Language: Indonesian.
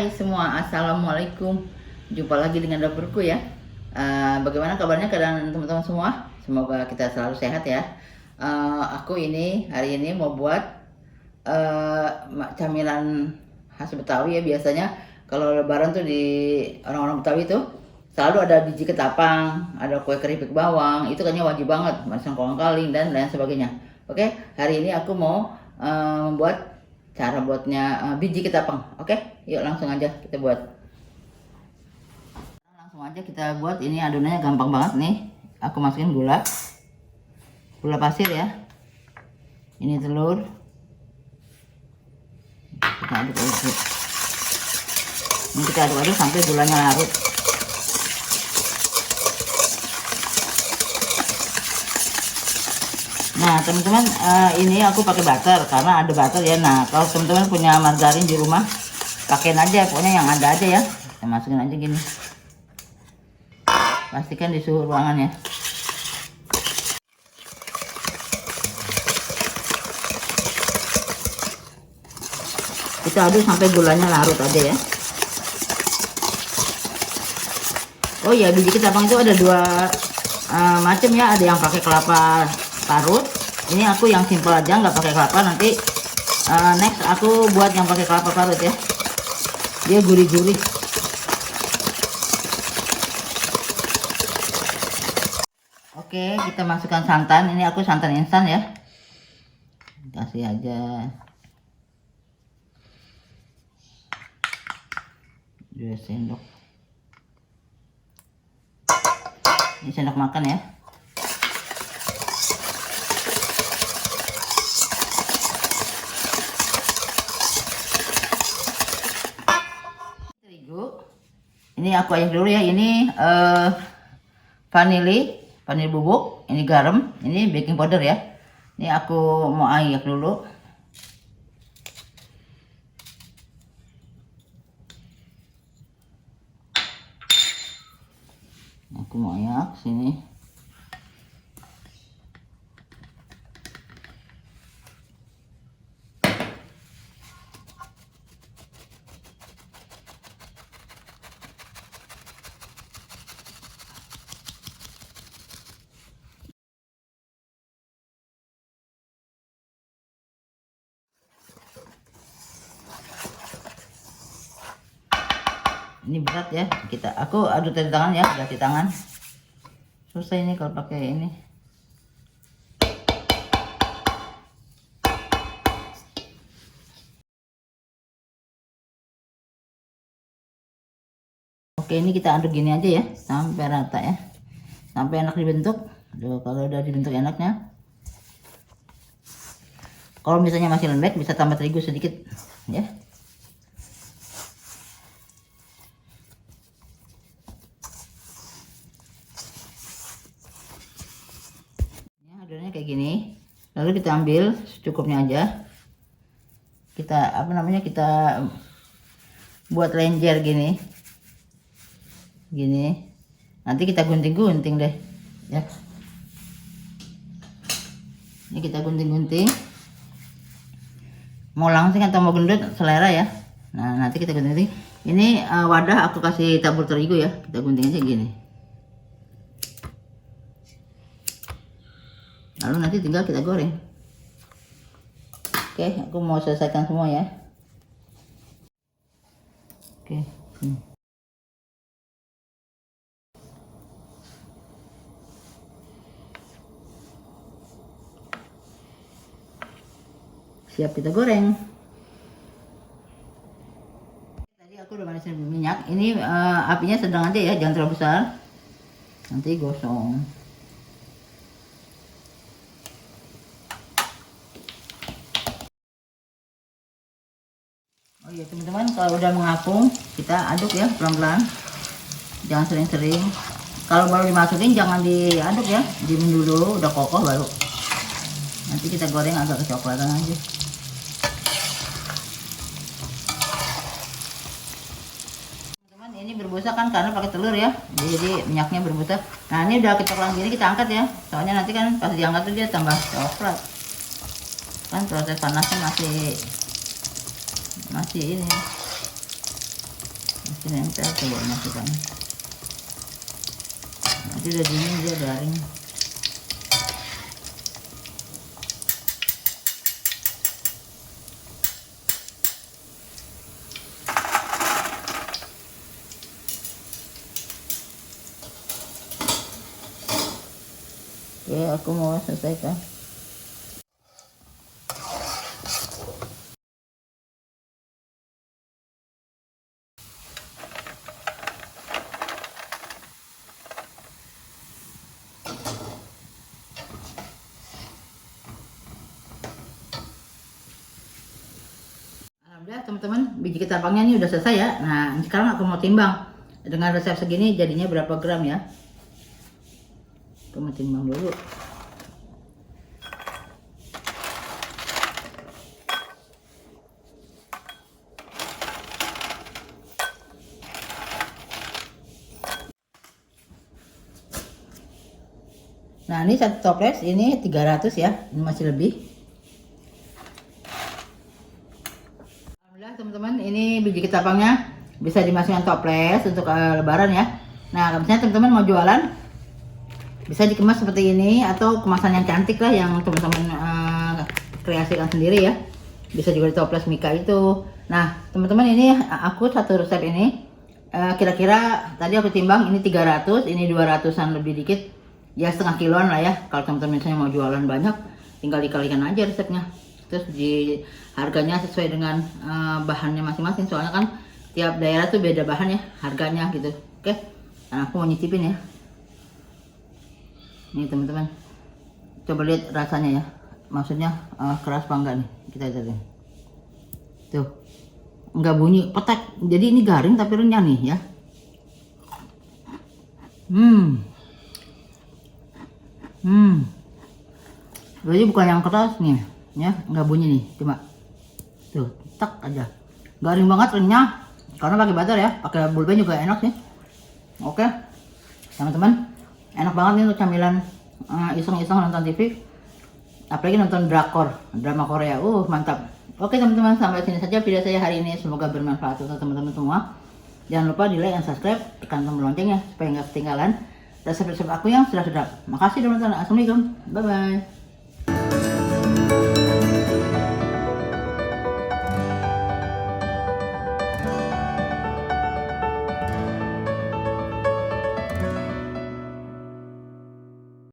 Hai semua, Assalamualaikum. Jumpa lagi dengan dapurku ya. Bagaimana kabarnya kalian teman-teman semua? Semoga kita selalu sehat ya. Aku ini hari ini mau buat camilan khas Betawi ya. Biasanya kalau Lebaran tuh di orang-orang Betawi tuh selalu ada biji ketapang, ada kue keripik bawang. Itu kayaknya wajib banget, macam kolang-kaling dan lain sebagainya. Oke, hari ini aku mau membuat cara buatnya biji ketapang. Oke, yuk langsung aja kita buat. Langsung aja kita buat. Ini adonannya gampang banget nih. Aku masukin gula pasir ya. Ini telur. Kita aduk-aduk. Ini kita aduk-aduk sampai gulanya larut. Nah teman-teman, ini aku pakai butter karena ada butter ya. Nah kalau teman-teman punya margarin di rumah, pakein aja, pokoknya yang ada aja ya. Kita masukin aja gini. Pastikan di suhu ruangan ya. Kita aduk sampai gulanya larut aja ya. Oh ya, biji ketapang itu ada dua macam ya. Ada yang pakai kelapa parut. Ini aku yang simple aja, nggak pakai kelapa. Nanti next aku buat yang pakai kelapa parut ya. Dia gurih-gurih. Oke, kita masukkan santan. Ini aku santan instan ya. Kasih aja 2 sendok. Ini sendok makan ya. Ini aku ayak dulu ya. Ini vanili bubuk, ini garam, ini baking powder ya. Ini aku mau ayak dulu. Aku mau ayak sini. Ini berat ya, aku aduk dari tangan ya, udah di tangan. Susah ini kalau pakai ini. Oke, ini kita aduk gini aja ya, sampai rata ya, sampai enak dibentuk. Duh, kalau udah dibentuk enaknya. Kalau misalnya masih lembek, bisa tambah terigu sedikit ya. Adonannya kayak gini, lalu kita ambil secukupnya aja. Kita kita buat lenjer gini, nanti kita gunting-gunting deh ya. Ini kita gunting-gunting, mau langsing atau mau gendut selera ya. Nah nanti kita gunting. Ini wadah aku kasih tabur terigu ya, kita gunting aja gini. Lalu nanti tinggal kita goreng. Oke, aku mau selesaikan semua ya. Oke. Siap kita goreng. Tadi aku udah manasin minyak. Ini apinya sedang aja ya, jangan terlalu besar. Nanti gosong. Oh iya teman-teman, kalau udah mengapung kita aduk ya pelan-pelan, jangan sering-sering. Kalau baru dimasukin jangan diaduk ya, diem dulu, udah kokoh baru. Nanti kita goreng agak kecoklatan aja. Teman-teman, ini berbusa kan karena pakai telur ya, jadi minyaknya berbusa. Nah ini udah kecoklatan gini, kita angkat ya, soalnya nanti kan pas diangkat tuh dia tambah coklat. Kan proses panasnya masih ini. Masih nempel, coba masukkan. Nanti udah dingin dia garing. Oke, aku mau selesaikan. Alhamdulillah teman-teman, biji ketapangnya ini udah selesai ya. Nah, sekarang aku mau timbang. Dengan resep segini jadinya berapa gram ya? Aku mau timbang dulu. Nah, ini satu toples ini 300 ya. Ini masih lebih. Alhamdulillah teman-teman, ini biji ketapangnya bisa dimasukkan toples untuk lebaran ya. Nah, kalau misalnya teman-teman mau jualan, bisa dikemas seperti ini atau kemasan yang cantik lah yang teman-teman kreasikan sendiri ya. Bisa juga di toples Mika itu. Nah, teman-teman, ini aku satu resep ini kira-kira tadi aku timbang ini 300, ini 200-an lebih dikit. Ya setengah kiloan lah ya. Kalau teman-teman misalnya mau jualan banyak, tinggal dikalikan aja resepnya. Terus di harganya sesuai dengan bahannya masing-masing. Soalnya kan tiap daerah tuh beda bahan ya, harganya gitu. Oke, nah aku mau nyicipin ya. Nih teman-teman, coba lihat rasanya ya. Maksudnya keras apa enggak nih? Kita lihat nih. Tuh, enggak bunyi petek. Jadi ini garing tapi renyah nih ya. Jadi bukan yang keras nih ya, nggak bunyi nih, cuma tuh tak aja, garing banget, renyah karena pakai butter ya, pakai pulpen juga enak sih. Oke teman-teman, enak banget nih untuk camilan iseng-iseng nonton TV, apalagi nonton drama Korea. Mantap. Oke teman-teman, sampai sini saja video saya hari ini, semoga bermanfaat untuk teman-teman semua. Jangan lupa di like dan subscribe, tekan tombol loncengnya supaya nggak ketinggalan resep-resep aku yang sudah. Makasih teman-teman. Assalamualaikum. Bye bye.